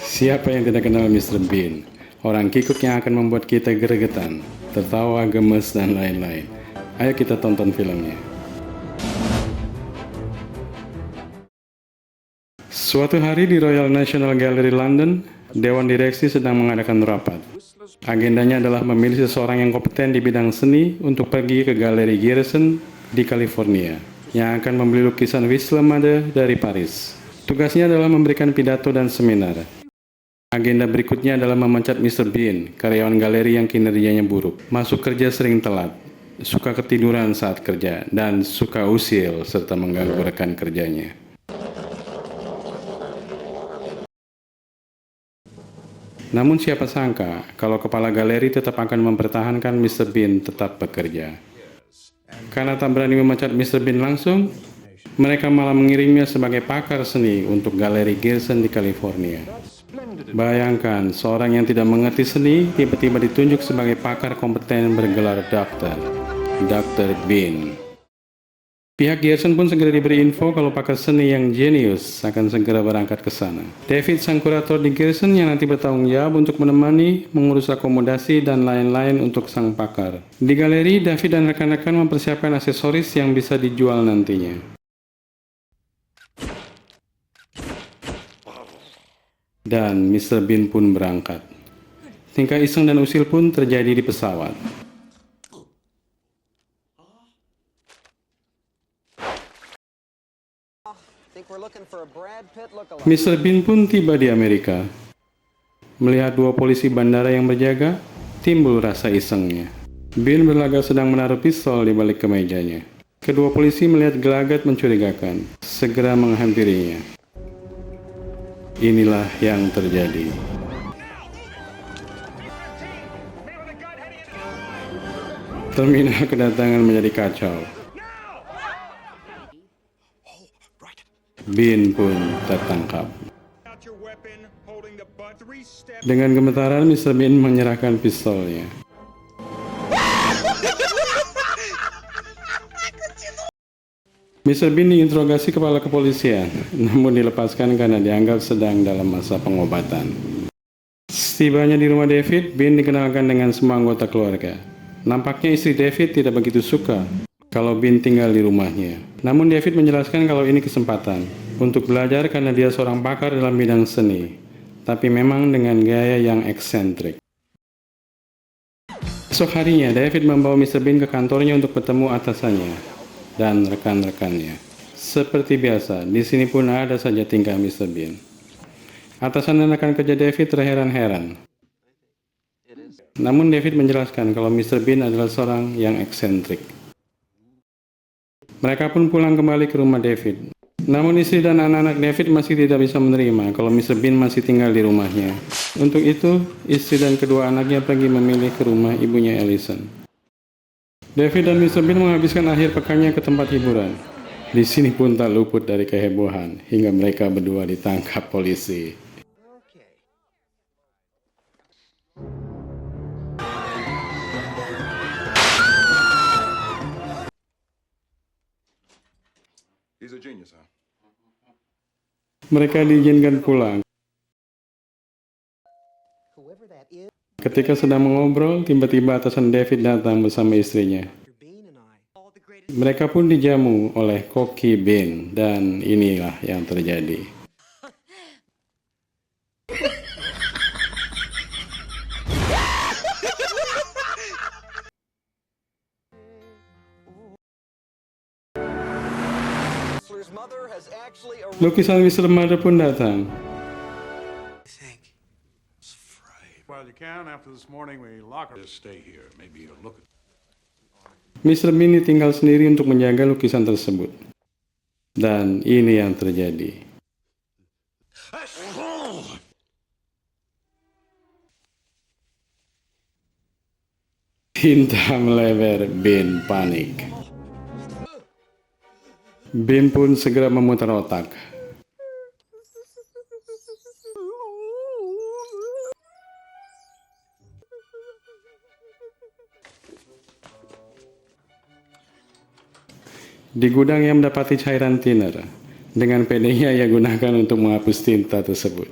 Siapa yang tidak kenal Mr. Bean? Orang kikuk yang akan membuat kita gregetan, tertawa, gemes, dan lain-lain. Ayo kita tonton filmnya. Suatu hari di Royal National Gallery London, Dewan Direksi sedang mengadakan rapat. Agendanya adalah memilih seseorang yang kompeten di bidang seni untuk pergi ke Galeri Gerson di California, yang akan membeli lukisan Wislemade dari Paris. Tugasnya adalah memberikan pidato dan seminar. Agenda berikutnya adalah memecat Mr. Bean, karyawan galeri yang kinerjanya buruk. Masuk kerja sering telat, suka ketiduran saat kerja, dan suka usil serta mengganggu rekan kerjanya. Namun siapa sangka kalau kepala galeri tetap akan mempertahankan Mr. Bean tetap bekerja. Karena tak berani memecat Mr. Bean langsung, mereka malah mengirimnya sebagai pakar seni untuk Galeri Gerson di California. Bayangkan, seorang yang tidak mengerti seni tiba-tiba ditunjuk sebagai pakar kompeten bergelar dokter, Dr. Bean. Pihak Gerson pun segera diberi info kalau pakar seni yang jenius akan segera berangkat ke sana. David, sang kurator di Gerson yang nanti bertanggung jawab untuk menemani, mengurus akomodasi, dan lain-lain untuk sang pakar. Di galeri, David dan rekan-rekan mempersiapkan aksesoris yang bisa dijual nantinya. Dan Mr. Bean pun berangkat. Tingkah iseng dan usil pun terjadi di pesawat. Mr. Bean pun tiba di Amerika. Melihat dua polisi bandara yang berjaga, timbul rasa isengnya. Bean berlagak sedang menaruh pistol di balik kemejanya. Kedua polisi melihat gelagat mencurigakan, segera menghampirinya. Inilah yang terjadi. Terminal kedatangan menjadi kacau. Bean pun tertangkap. Dengan gemetaran, Mr. Bean menyerahkan pistolnya. Mr. Bean diinterogasi kepala kepolisian, namun dilepaskan karena dianggap sedang dalam masa pengobatan. Setibanya di rumah David, Bean dikenalkan dengan semua anggota keluarga. Nampaknya istri David tidak begitu suka kalau Bean tinggal di rumahnya. Namun David menjelaskan kalau ini kesempatan untuk belajar karena dia seorang pakar dalam bidang seni, tapi memang dengan gaya yang eksentrik. Esok harinya, David membawa Mr. Bean ke kantornya untuk bertemu atasannya dan rekan-rekannya. Seperti biasa, di sini pun ada saja tingkah Mr. Bean. Atasan dan rekan kerja David terheran-heran. Namun David menjelaskan kalau Mr. Bean adalah seorang yang eksentrik. Mereka pun pulang kembali ke rumah David. Namun istri dan anak-anak David masih tidak bisa menerima kalau Mr. Bean masih tinggal di rumahnya. Untuk itu, istri dan kedua anaknya pergi memilih ke rumah ibunya Allison. David dan Mr. Bean menghabiskan akhir pekannya ke tempat hiburan. Di sini pun tak luput dari kehebohan hingga mereka berdua ditangkap polisi. Mereka diizinkan pulang. Ketika sedang mengobrol, tiba-tiba atasan David datang bersama istrinya. Mereka pun dijamu oleh koki Bean, dan inilah yang terjadi. Lukisan Wislemade pun datang. Mr. Bean tinggal sendiri untuk menjaga lukisan tersebut. Dan ini yang terjadi. Tinta melebar, Bean panik. Bean pun segera memutar otak. Di gudang ia mendapati cairan thinner. Dengan pedenya ia gunakan untuk menghapus tinta tersebut.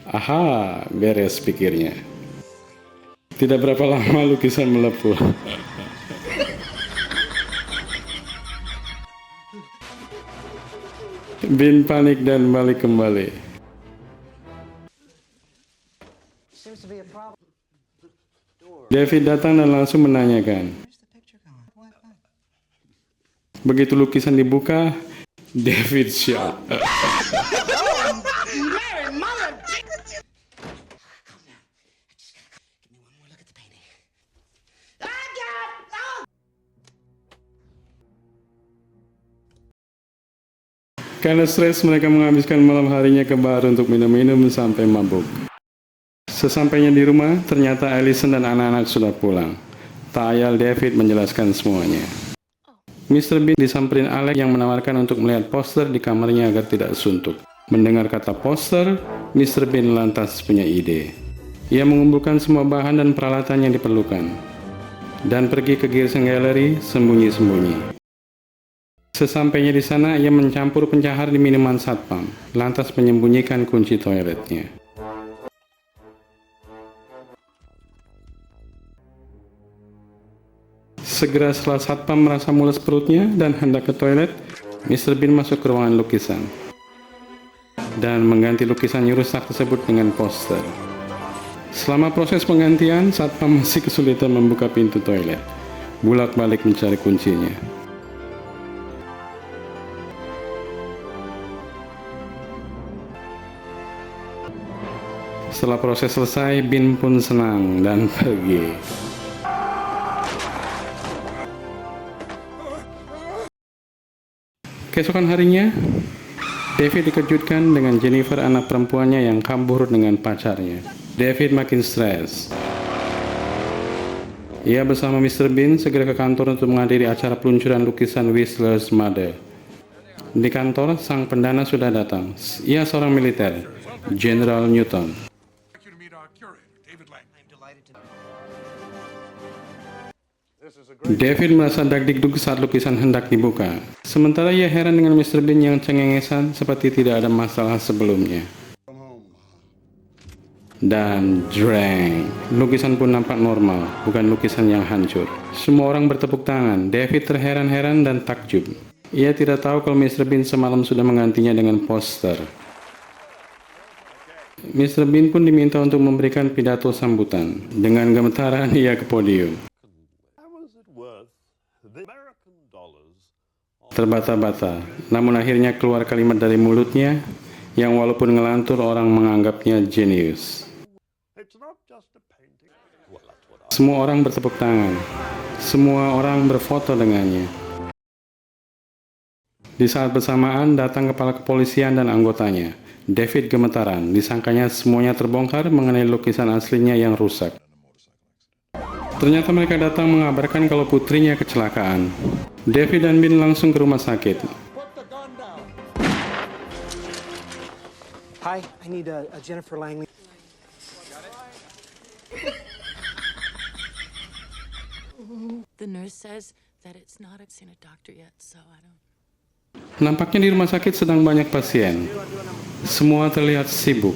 Aha, beres pikirnya. Tidak berapa lama lukisan melepuh. Bin panik dan balik kembali. David datang dan langsung menanyakan. Begitu lukisan dibuka, David shock. Karena stres, mereka menghabiskan malam harinya ke bar untuk minum-minum sampai mabuk. Sesampainya di rumah, ternyata Allison dan anak-anak sudah pulang. Tak ayal David menjelaskan semuanya. Mr. Bean disamperin Alex yang menawarkan untuk melihat poster di kamarnya agar tidak suntuk. Mendengar kata poster, Mr. Bean lantas punya ide. Ia mengumpulkan semua bahan dan peralatan yang diperlukan, dan pergi ke Gerson Gallery sembunyi-sembunyi. Sesampainya di sana, ia mencampur pencahar di minuman satpam, lantas menyembunyikan kunci toiletnya. Segera setelah satpam merasa mules perutnya dan hendak ke toilet, Mr. Bean masuk ke ruangan lukisan dan mengganti lukisan yang rusak tersebut dengan poster. Selama proses penggantian, satpam masih kesulitan membuka pintu toilet, bolak-balik mencari kuncinya. Setelah proses selesai, Bean pun senang dan pergi. Keesokan harinya, David dikejutkan dengan Jennifer, anak perempuannya yang kabur dengan pacarnya. David makin stres. Ia bersama Mr. Bean segera ke kantor untuk menghadiri acara peluncuran lukisan Whistler's Mother. Di kantor, sang pendana sudah datang. Ia seorang militer, General Newton. David merasa dagdikduk saat lukisan hendak dibuka. Sementara ia heran dengan Mr. Bean yang cengengesan seperti tidak ada masalah sebelumnya. Dan drang, lukisan pun nampak normal, bukan lukisan yang hancur. Semua orang bertepuk tangan. David terheran-heran dan takjub. Ia tidak tahu kalau Mr. Bean semalam sudah menggantinya dengan poster. Mr. Bean pun diminta untuk memberikan pidato sambutan. Dengan gemetaran ia ke podium. Terbata-bata, namun akhirnya keluar kalimat dari mulutnya yang walaupun ngelantur orang menganggapnya jenius. Semua orang bertepuk tangan, semua orang berfoto dengannya. Di saat bersamaan datang kepala kepolisian dan anggotanya. David gemetaran, disangkanya semuanya terbongkar mengenai lukisan aslinya yang rusak. Ternyata mereka datang mengabarkan kalau putrinya kecelakaan. David dan Bean langsung ke rumah sakit. Hi, I need a Jennifer Langley. The nurse says that it's not seen a doctor yet, so I don't. Nampaknya di rumah sakit sedang banyak pasien. Semua terlihat sibuk.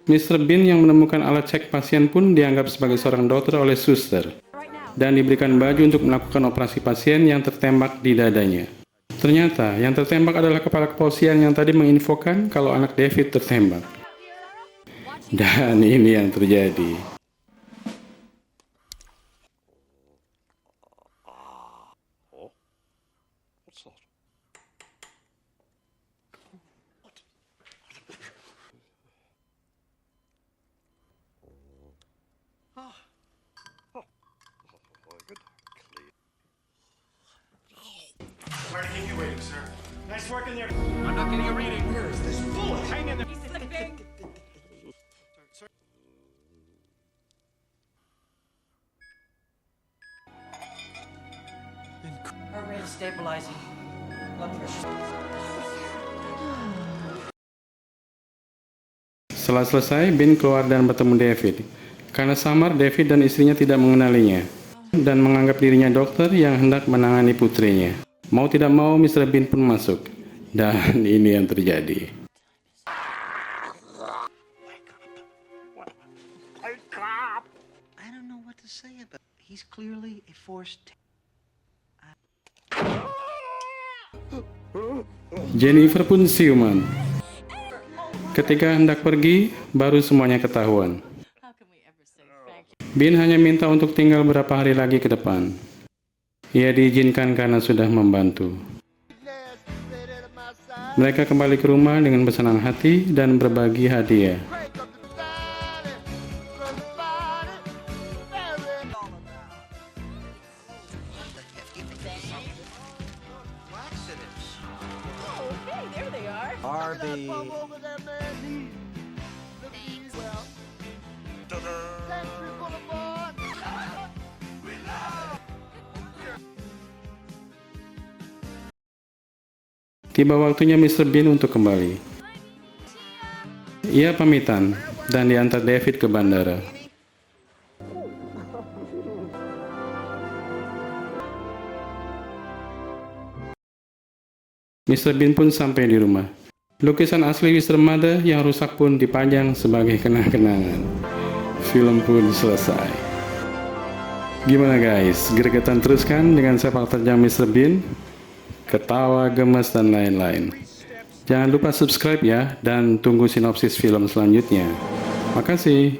Mr. Bean yang menemukan alat cek pasien pun dianggap sebagai seorang dokter oleh suster dan diberikan baju untuk melakukan operasi pasien yang tertembak di dadanya. Ternyata yang tertembak adalah kepala kepolisian yang tadi menginfokan kalau anak David tertembak. Dan ini yang terjadi. Sorry to keep you waiting, sir. Nice work in there. I'm not getting a reading. Where is this bullet? Hang in there. He's slipping. Sorry. Heart rate is stabilizing. Blood pressure. Setelah selesai, Bean keluar dan bertemu David. Karena samar, David dan istrinya tidak mengenalinya. dan menganggap dirinya dokter yang hendak menangani putrinya. Mau tidak mau, Mr. Bean pun masuk. Dan ini yang terjadi. I don't know what to say about. He's clearly a forced. Jennifer pun siuman. Ketika hendak pergi, baru semuanya ketahuan. How can we ever say thank you? Bean hanya minta untuk tinggal beberapa hari lagi ke depan. Ia diizinkan karena sudah membantu. Mereka kembali ke rumah dengan bersenang hati dan berbagi hadiah. Barbie. Tiba waktunya Mr. Bean untuk kembali. Ia pamitan dan diantar David ke bandara. Mr. Bean pun sampai di rumah. Lukisan asli Mr. Mother yang rusak pun dipajang sebagai kenang-kenangan. Film pun selesai. Gimana guys, gregetan terus kan dengan sepak terjang Mr. Bean? Ketawa, gemes, dan lain-lain. Jangan lupa subscribe ya, dan tunggu sinopsis film selanjutnya. Makasih.